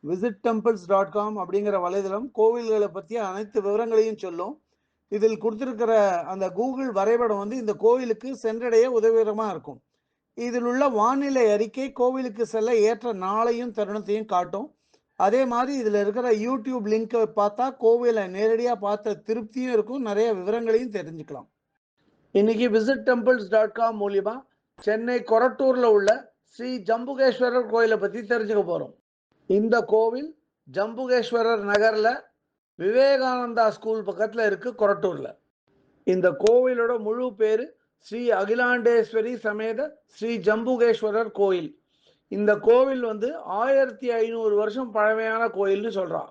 visittemples.com அப்படிங்கிற வலைதளம் கோவில்களை பற்றிய அனைத்து விவரங்களையும் சொல்லும். இதில் கொடுத்திருக்கிற அந்த கூகுள் வரைபடம் வந்து இந்த கோவிலுக்கு சென்றடைய உதவிகரமாக இருக்கும். இதில் உள்ள வானிலை அறிக்கை கோவிலுக்கு செல்ல ஏற்ற நாளையும் தருணத்தையும் காட்டும். அதே மாதிரி இதில் இருக்கிற யூடியூப் லிங்கை பார்த்தா கோவிலை நேரடியாக பார்த்த திருப்தியும் இருக்கும், நிறைய விவரங்களையும் தெரிஞ்சுக்கலாம். இன்னைக்கு visittemples.com மூலியமா சென்னை கொரட்டூரில் உள்ள ஸ்ரீ ஜம்புகேஸ்வரர் கோயிலை பற்றி தெரிஞ்சுக்க போகிறோம். இந்த கோவில் ஜம்புகேஸ்வரர் நகரில் விவேகானந்தா ஸ்கூல் பக்கத்தில் இருக்கு, கொரட்டூரில். இந்த கோவிலோட முழு பேர் ஸ்ரீ அகிலாண்டேஸ்வரி சமேத ஸ்ரீ ஜம்புகேஸ்வரர் கோயில். இந்த கோவில் வந்து 1500 வருஷம் பழமையான கோயில்னு சொல்றான்.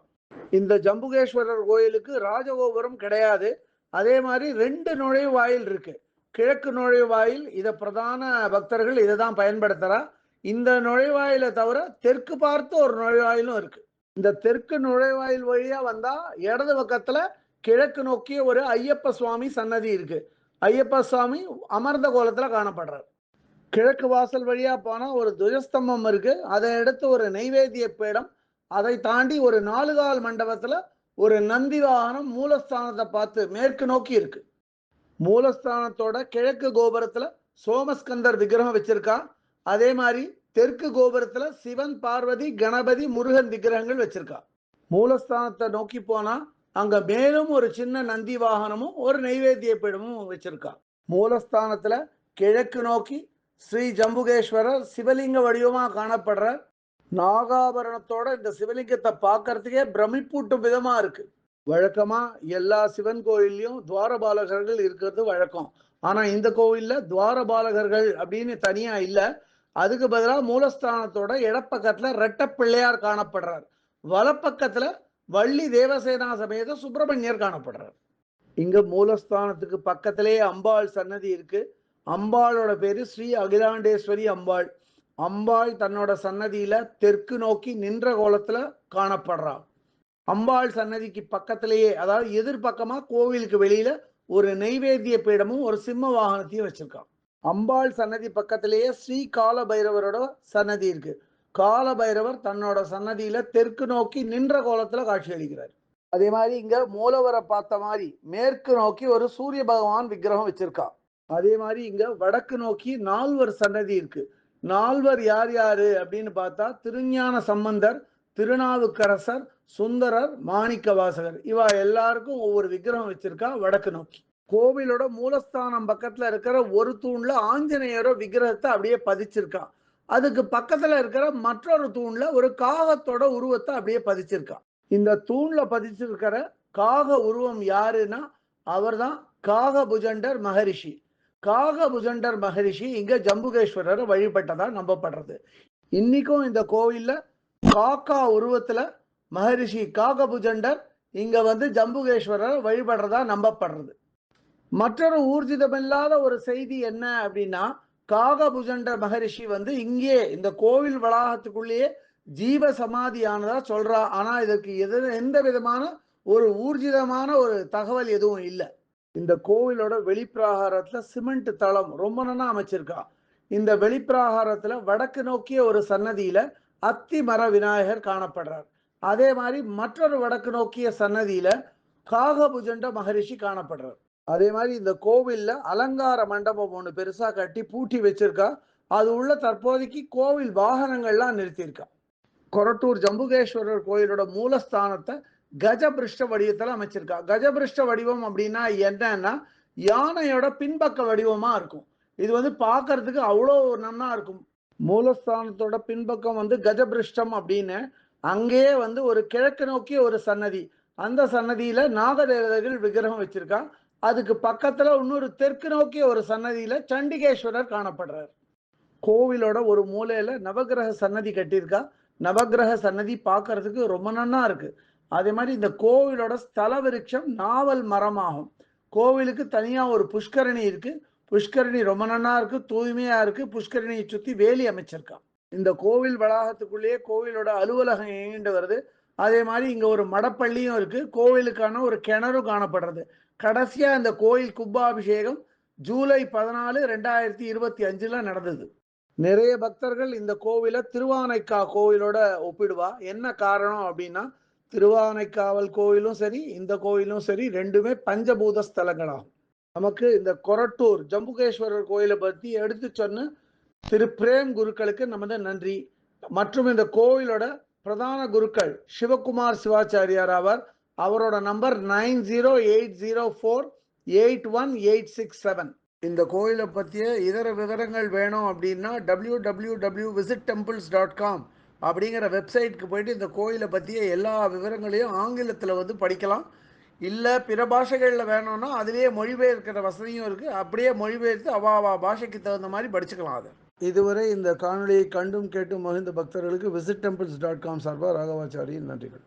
இந்த ஜம்புகேஸ்வரர் கோயிலுக்கு ராஜகோபுரம் கிடையாது. அதே மாதிரி 2 நுழைவாயில் இருக்கு. கிழக்கு நுழைவாயில் இதை பிரதான பக்தர்கள் இதை தான் பயன்படுத்துறா. இந்த நுழைவாயில தவிர தெற்கு பார்த்து ஒரு நுழைவாயிலும் இருக்கு. இந்த தெற்கு நுழைவாயில் வழியா வந்தா இடது பக்கத்துல கிழக்கு நோக்கிய ஒரு ஐயப்ப சுவாமி சன்னதி இருக்கு. ஐயப்ப சுவாமி அமர்ந்த கோலத்துல காணப்படுறார். கிழக்கு வாசல் வழியா போனா ஒரு துவஜஸ்தம்பம் இருக்கு. அதை அடுத்து ஒரு நைவேத்திய பீடம், அதை தாண்டி ஒரு 4 கால் மண்டபத்துல ஒரு நந்தி வாகனம் மூலஸ்தானத்தை பார்த்து மேற்கு நோக்கி இருக்கு. மூலஸ்தானத்தோட கிழக்கு கோபுரத்துல சோமஸ்கந்தர் விக்கிரகம் வச்சிருக்கா. அதே மாதிரி தெற்கு கோபுரத்துல சிவன், பார்வதி, கணபதி, முருகன் விக்கிரகங்கள் வச்சிருக்கா. மூலஸ்தானத்தை நோக்கி போனா அங்க மேலும் ஒரு சின்ன நந்தி வாகனமும் ஒரு நைவேத்திய பீடமும் வச்சிருக்கா. மூலஸ்தானத்துல கிழக்கு நோக்கி ஸ்ரீ ஜம்புகேஸ்வரர் சிவலிங்க வடிவமா காணப்படுற நாகாபரணத்தோட இந்த சிவலிங்கத்தை பார்க்கறதுக்கே பிரமிப்பூட்டும் விதமா இருக்கு. வழக்கமா எல்லா சிவன் கோயில்லையும் துவாரபாலகர்கள் இருக்கிறது வழக்கம். ஆனா இந்த கோவில்ல துவாரபாலகர்கள் அப்படின்னு தனியா இல்ல. அதுக்கு பதிலாக மூலஸ்தானத்தோட இடப்பக்கத்துல ரெட்ட பிள்ளையார் காணப்படுறார். வலப்பக்கத்துல வள்ளி தேவசேனா சமேத சுப்பிரமணியர் காணப்படுறார். இங்க மூலஸ்தானத்துக்கு பக்கத்திலேயே அம்பாள் சன்னதி இருக்கு. அம்பாளோட பேரு ஸ்ரீ அகிலாண்டேஸ்வரி அம்பாள். அம்பாள் தன்னோட சன்னதியில தெற்கு நோக்கி நின்ற கோலத்துல காணப்படுறா. அம்பாள் சன்னதிக்கு பக்கத்திலேயே, அதாவது எதிர்பக்கமா கோவிலுக்கு வெளியில ஒரு நெய்வேத்திய பீடமும் ஒரு சிம்ம வாகனத்தையும் வச்சிருக்கான். அம்பாள் சன்னதி பக்கத்திலேயே ஸ்ரீ கால பைரவரோட சன்னதி இருக்கு. கால பைரவர் தன்னோட சன்னதியில தெற்கு நோக்கி நின்ற கோலத்துல காட்சி அளிக்கிறார். அதே மாதிரி இங்க மூலவரை பார்த்த மாதிரி மேற்கு நோக்கி ஒரு சூரிய பகவான் விக்கிரகம் வச்சிருக்கா. அதே மாதிரி இங்க வடக்கு நோக்கி 4வர் சன்னதி இருக்கு. 4வர் யார் யாரு அப்படின்னு பார்த்தா திருஞான சம்பந்தர், திருநாவுக்கரசர், சுந்தரர், மாணிக்க வாசகர், இவா எல்லாருக்கும் ஒவ்வொரு விக்கிரகம் வச்சிருக்கா வடக்கு நோக்கி. கோவிலோட மூலஸ்தானம் பக்கத்துல இருக்கிற ஒரு தூண்ல ஆஞ்சநேயரோ விக்கிரகத்தை அப்படியே பதிச்சிருக்கா. அதுக்கு பக்கத்துல இருக்கிற மற்றொரு தூண்ல ஒரு காகத்தோட உருவத்தை அப்படியே பதிச்சிருக்கா. இந்த தூண்ல பதிச்சிருக்கிற காக உருவம் யாருன்னா அவர்தான் காகபுஜண்டர் மகரிஷி. காகபுஜண்டர் மகரிஷி இங்க ஜம்புகேஸ்வரரை வழிபட்டதா நம்பப்படுறது. இன்னைக்கும் இந்த கோவில்ல காக்கா உருவத்துல மகரிஷி காகபுஜண்டர் இங்க வந்து ஜம்புகேஸ்வரரை வழிபடுறதா நம்பப்படுறது. மற்றொரு ஊர்ஜிதமில்லாத ஒரு செய்தி என்ன அப்படின்னா, காகபுஜண்டர் மகரிஷி வந்து இங்கே இந்த கோவில் வளாகத்துக்குள்ளேயே ஜீவ சமாதியானதா சொல்றா. ஆனா இதற்கு எந்த விதமான ஒரு ஊர்ஜிதமான ஒரு தகவல் எதுவும் இல்லை. இந்த கோவிலோட வெளிப்பிராகாரத்துல சிமெண்ட் தளம் ரொம்ப நல்லா அமைச்சிருக்கா. இந்த வெளிப்பிராகாரத்துல வடக்கு நோக்கிய ஒரு சன்னதியில அத்தி மர விநாயகர் காணப்படுறார். அதே மாதிரி மற்றொரு வடக்கு நோக்கிய சன்னதியில காகபுஜண்ட மகரிஷி காணப்படுறார். அதே மாதிரி இந்த கோவில்ல அலங்கார மண்டபம் ஒண்ணு பெருசா கட்டி பூட்டி வச்சிருக்கா. அது உள்ள தற்போதைக்கு கோவில் வாகனங்கள்லாம் நிறுத்தியிருக்கா. கொரட்டூர் ஜம்புகேஸ்வரர் கோயிலோட மூலஸ்தானத்தை கஜபிருஷ்ட வடிவத்தில் அமைச்சிருக்கா. கஜபிருஷ்ட வடிவம் அப்படின்னா என்னன்னா யானையோட பின்பக்க வடிவமா இருக்கும். இது வந்து பார்க்கறதுக்கு அவ்வளோ நன்னா இருக்கும். மூலஸ்தானத்தோட பின்பக்கம் வந்து கஜபிருஷ்டம் அப்படின்னு அங்கேயே வந்து ஒரு கிழக்கு நோக்கிய ஒரு சன்னதி. அந்த சன்னதியில நாகதேவதைகள் விக்கிரகம் வச்சிருக்கா. அதுக்கு பக்கத்துல இன்னொரு தெற்கு நோக்கிய ஒரு சன்னதியில சண்டிகேஸ்வரர் காணப்படுறார். கோவிலோட ஒரு மூலையில நவகிரக சன்னதி கட்டியிருக்கா. நவகிரக சன்னதி பார்க்கறதுக்கு ரொம்ப நன்னா இருக்கு. அதே மாதிரி இந்த கோவிலோட ஸ்தல விருட்சம் நாவல் மரமாகும். கோவிலுக்கு தனியா ஒரு புஷ்கரணி இருக்கு. புஷ்கரணி ரொம்ப நன்னா இருக்கு, தூய்மையா இருக்கு. புஷ்கரணியை சுத்தி வேலி அமைச்சிருக்கா. இந்த கோவில் வளாகத்துக்குள்ளேயே கோவிலோட அலுவலகம் இயங்கிட்டு வருது. அதே மாதிரி இங்க ஒரு மடப்பள்ளியும் இருக்கு. கோவிலுக்கான ஒரு கிணறும் காணப்படுறது. கடைசியா இந்த கோயில் கும்பாபிஷேகம் ஜூலை 14, 2025 நடந்தது. நிறைய பக்தர்கள் இந்த கோவில திருவானைக்கா கோவிலோட ஒப்பிடுவா. என்ன காரணம் அப்படின்னா, திருவானைக்காவல் கோவிலும் சரி, இந்த கோவிலும் சரி 2மே பஞ்சபூத ஸ்தலங்களாகும். நமக்கு இந்த கொரட்டூர் ஜம்புகேஸ்வரர் கோயில பத்தி எடுத்து சொன்ன திரு பிரேம் குருக்களுக்கு நமது நன்றி. மற்றும் இந்த கோவிலோட பிரதான குருக்கள் சிவகுமார் சிவாச்சாரியார் ஆவார். அவரோட நம்பர் 9080481867. இந்த கோயிலை பற்றிய இதர விவரங்கள் வேணும் அப்படின்னா www.visittemples.com அப்படிங்கிற வெப்சைட்டுக்கு போயிட்டு இந்த கோயிலை பற்றிய எல்லா விவரங்களையும் ஆங்கிலத்தில் வந்து படிக்கலாம். இல்லை பிற பாஷைகளில் வேணும்னா அதுலேயே மொழிபெயர்க்கிற வசதியும் இருக்குது. அப்படியே மொழிபெயர்த்து அவா பாஷைக்கு தகுந்த மாதிரி படிச்சுக்கலாம் அதை. இதுவரை இந்த காணொலியை கண்டும் கேட்டும் மகிழ்ந்த பக்தர்களுக்கு visit temples.com சார்பாக ராகவாச்சாரியின் நன்றிகள்.